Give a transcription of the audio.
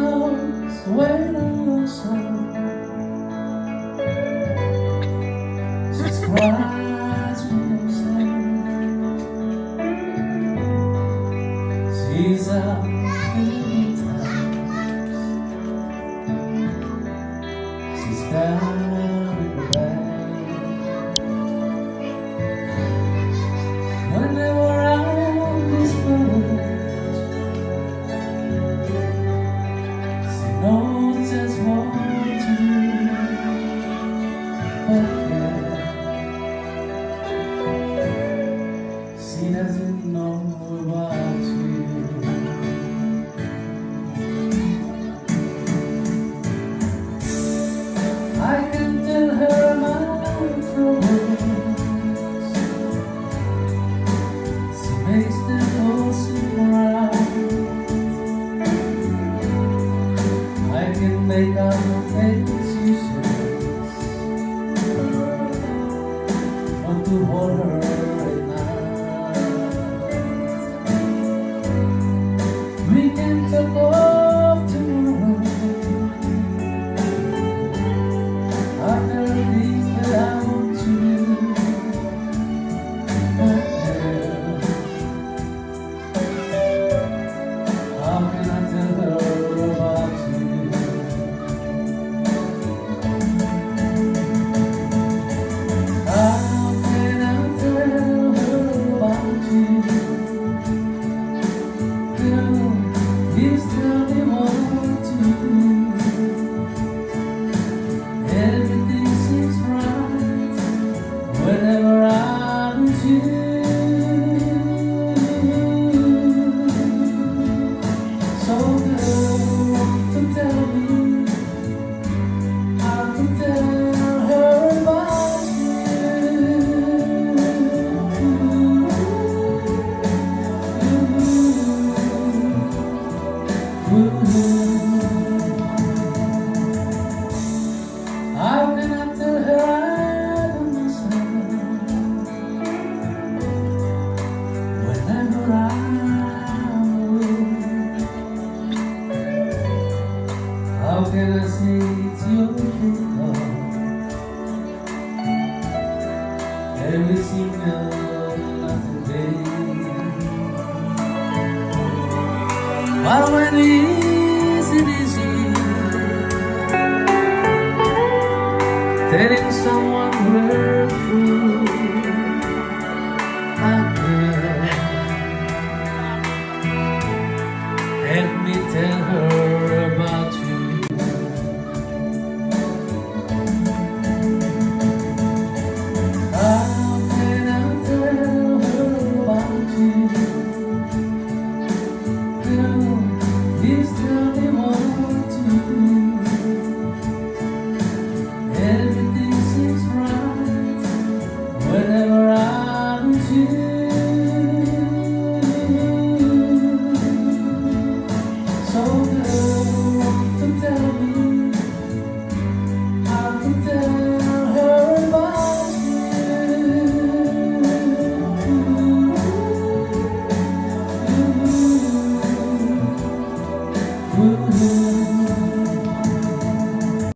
house when I'm lonesome. She cries me no sound. She's out in the times. She's down in the back. Whenever I'm discouraged, she knows just what to do. But yeah, she doesn't know about you. I can tell her my troubles. She makes them all seem right. I can make out excuses not to hold her at night. We can talk off tomorrow after the things that I want to do. But yeah, how can I tell her about you? How can I tell her about you? Girl, please tell me what to do. Everything seems right whenever I'm with you. So girl, to tell me how to tell her about you. How can I tell her I don't miss her whenever I'm away? How can I say it's your fault every single night day? But when is it easy telling someone we're through again? Let me tell her about you. How can I tell her about you? Girl, please tell me what to do. Everything seems right whenever I'm with you. So girl, to tell me how to tell her about you.